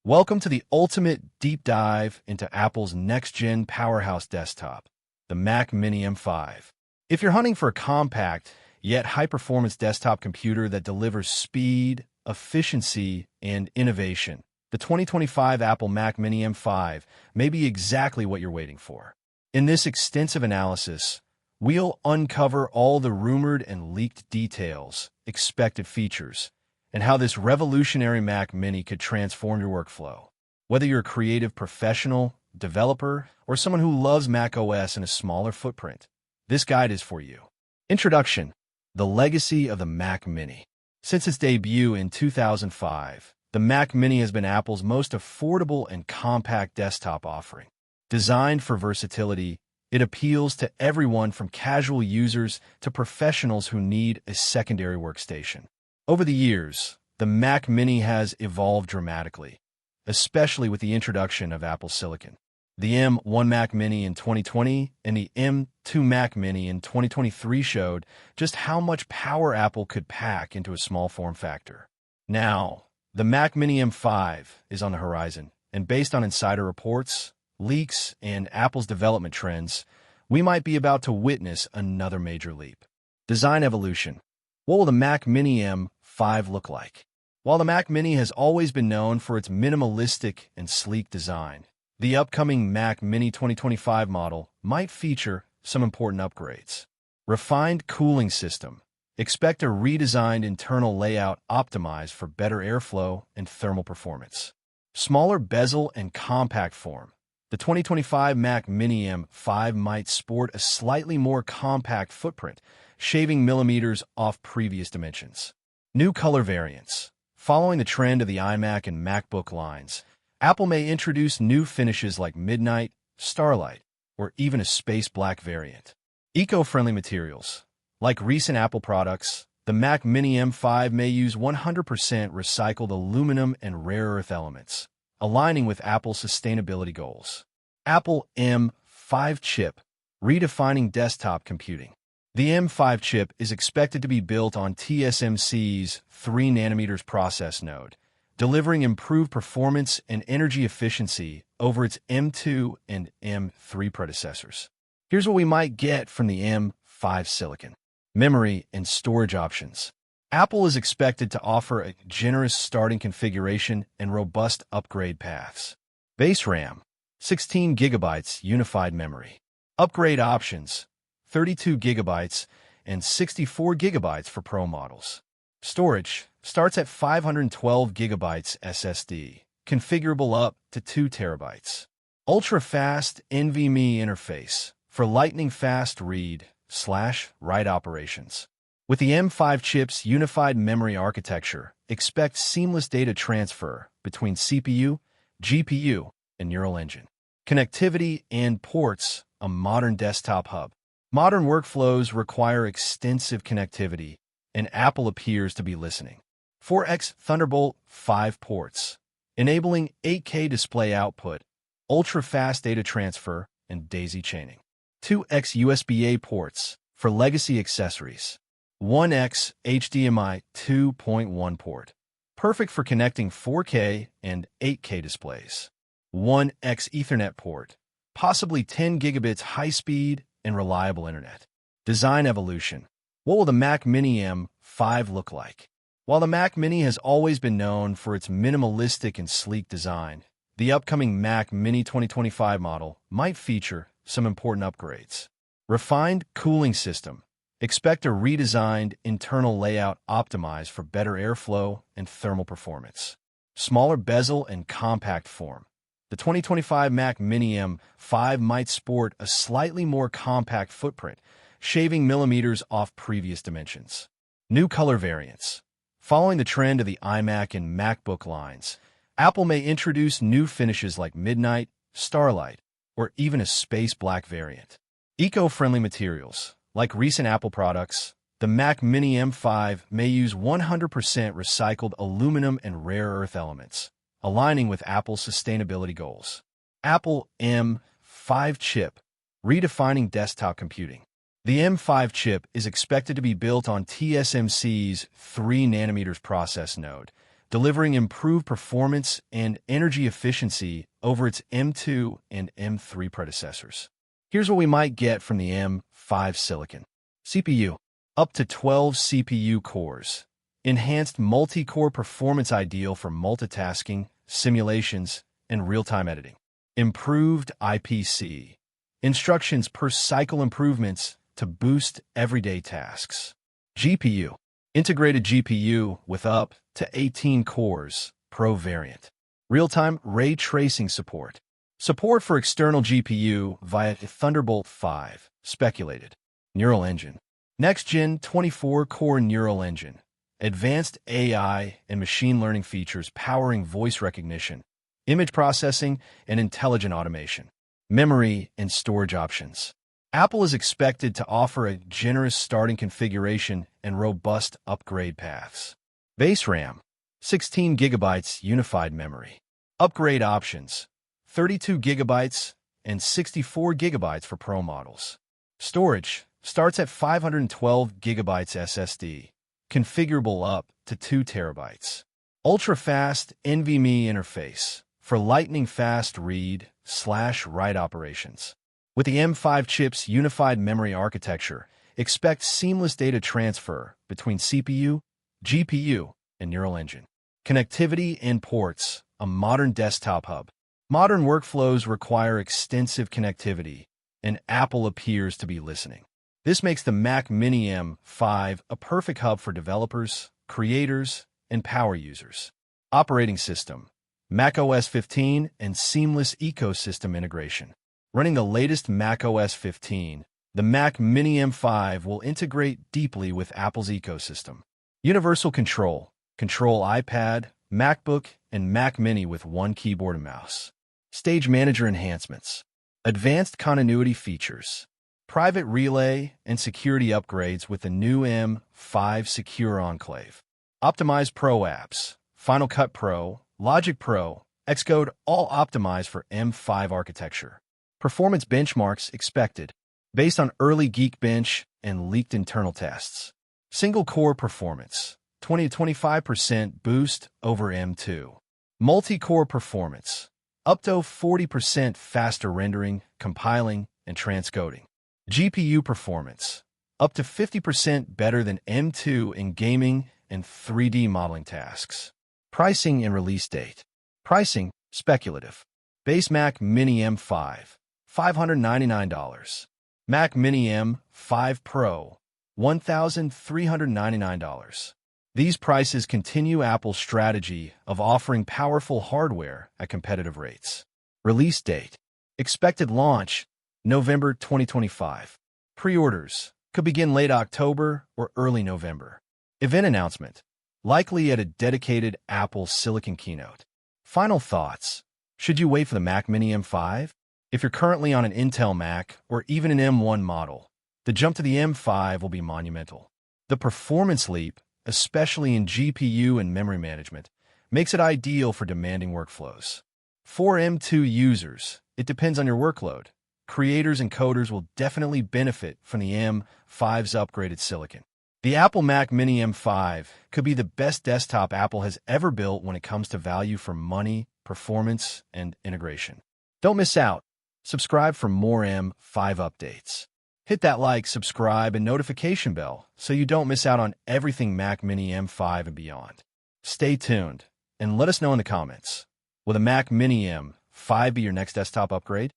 Welcome to the ultimate deep dive into Apple's next-gen powerhouse desktop, the Mac Mini M5. If you're hunting for a compact, yet high-performance desktop computer that delivers speed, efficiency, and innovation, the 2025 Apple Mac Mini M5 may be exactly what you're waiting for. In this extensive analysis, we'll uncover all the rumored and leaked details, expected features, and how this revolutionary Mac Mini could transform your workflow. Whether you're a creative professional, developer, or someone who loves Mac OS in a smaller footprint, this guide is for you. Introduction: the legacy of the Mac Mini. Since its debut in 2005, the Mac Mini has been Apple's most affordable and compact desktop offering. Designed for versatility, it appeals to everyone from casual users to professionals who need a secondary workstation. Over the years, the Mac Mini has evolved dramatically, especially with the introduction of Apple Silicon. The M1 Mac Mini in 2020 and the M2 Mac Mini in 2023 showed just how much power Apple could pack into a small form factor. Now, the Mac Mini M5 is on the horizon, and based on insider reports, leaks, and Apple's development trends, we might be about to witness another major leap. Design evolution. What will the Mac Mini M5 look like? While the Mac Mini has always been known for its minimalistic and sleek design, the upcoming Mac Mini 2025 model might feature some important upgrades. Refined cooling system. Expect a redesigned internal layout optimized for better airflow and thermal performance. Smaller bezel and compact form. The 2025 Mac Mini M5 might sport a slightly more compact footprint, shaving millimeters off previous dimensions. New color variants. Following the trend of the iMac and MacBook lines, Apple may introduce new finishes like Midnight, Starlight, or even a space black variant. Eco-friendly materials. Like recent Apple products, the Mac Mini M5 may use 100% recycled aluminum and rare earth elements, aligning with Apple's sustainability goals. Apple M5 chip, redefining desktop computing. The M5 chip is expected to be built on TSMC's 3nm process node, delivering improved performance and energy efficiency over its M2 and M3 predecessors. Here's what we might get from the M5 silicon. Memory and storage options. Apple is expected to offer a generous starting configuration and robust upgrade paths. Base RAM, 16 GB unified memory. Upgrade options, 32 GB and 64 GB for Pro models. Storage starts at 512 GB SSD, configurable up to 2 TB. Ultra-fast NVMe interface for lightning-fast read/write operations. With the M5 chip's unified memory architecture, expect seamless data transfer between CPU, GPU, and Neural Engine. Connectivity and ports, a modern desktop hub. Modern workflows require extensive connectivity, and Apple appears to be listening. 4x Thunderbolt 5 ports, enabling 8K display output, ultra-fast data transfer, and daisy chaining. 2x USB-A ports for legacy accessories. 1x HDMI 2.1 port, perfect for connecting 4K and 8K displays. 1x Ethernet port, possibly 10 gigabits high-speed and reliable internet. Design evolution. What will the Mac Mini M5 look like? While the Mac Mini has always been known for its minimalistic and sleek design, the upcoming Mac Mini 2025 model might feature some important upgrades. Refined cooling system. Expect a redesigned internal layout optimized for better airflow and thermal performance. Smaller bezel and compact form. The 2025 Mac Mini M5 might sport a slightly more compact footprint, shaving millimeters off previous dimensions. New color variants. Following the trend of the iMac and MacBook lines, Apple may introduce new finishes like Midnight, Starlight, or even a space black variant. Eco-friendly materials. Like recent Apple products, the Mac Mini M5 may use 100% recycled aluminum and rare earth elements, aligning with Apple's sustainability goals. Apple M5 chip, redefining desktop computing. The M5 chip is expected to be built on TSMC's 3nm process node, delivering improved performance and energy efficiency over its M2 and M3 predecessors. Here's what we might get from the M5 silicon. CPU. Up to 12 CPU cores. Enhanced multi-core performance ideal for multitasking, simulations, and real-time editing. Improved IPC. Instructions per cycle improvements to boost everyday tasks. GPU. Integrated GPU with up to 18 cores, Pro variant. Real-time ray tracing support. Support for external GPU via Thunderbolt 5, speculated. Neural engine. Next-gen 24-core neural engine. Advanced AI and machine learning features powering voice recognition, image processing, and intelligent automation. Memory and storage options. Apple is expected to offer a generous starting configuration and robust upgrade paths. Base RAM, 16 GB unified memory. Upgrade options, 32 GB and 64 GB for Pro models. Storage starts at 512 GB SSD, configurable up to 2 TB. Ultra-fast NVMe interface for lightning-fast read/write operations. With the M5 chip's unified memory architecture, expect seamless data transfer between CPU, GPU, and neural engine. Connectivity and ports, a modern desktop hub. Modern workflows require extensive connectivity, and Apple appears to be listening. This makes the Mac Mini M5 a perfect hub for developers, creators, and power users. Operating system, macOS 15 and seamless ecosystem integration. Running the latest macOS 15, the Mac Mini M5 will integrate deeply with Apple's ecosystem. Universal control, control iPad, MacBook, and Mac Mini with one keyboard and mouse. Stage manager enhancements. Advanced continuity features. Private relay and security upgrades with the new M5 Secure Enclave. Optimized Pro apps. Final Cut Pro, Logic Pro, Xcode all optimized for M5 architecture. Performance benchmarks expected, based on early Geekbench and leaked internal tests. Single-core performance, 20 to 25% boost over M2. Multi-core performance, up to 40% faster rendering, compiling, and transcoding. GPU performance, up to 50% better than M2 in gaming and 3D modeling tasks. Pricing and release date. Pricing, speculative. Base Mac Mini M5, $599. Mac Mini M5 Pro, $1,399. These prices continue Apple's strategy of offering powerful hardware at competitive rates. Release date. Expected launch, November 2025. Pre-orders could begin late October or early November. Event announcement, likely at a dedicated Apple Silicon keynote. Final thoughts. Should you wait for the Mac Mini M5? If you're currently on an Intel Mac or even an M1 model, the jump to the M5 will be monumental. The performance leap, especially in GPU and memory management, makes it ideal for demanding workflows. For M2 users, it depends on your workload. Creators and coders will definitely benefit from the M5's upgraded silicon. The Apple Mac Mini M5 could be the best desktop Apple has ever built when it comes to value for money, performance, and integration. Don't miss out. Subscribe for more M5 updates. Hit that like, subscribe, and notification bell so you don't miss out on everything Mac Mini M5 and beyond. Stay tuned and let us know in the comments. Will the Mac Mini M5 be your next desktop upgrade?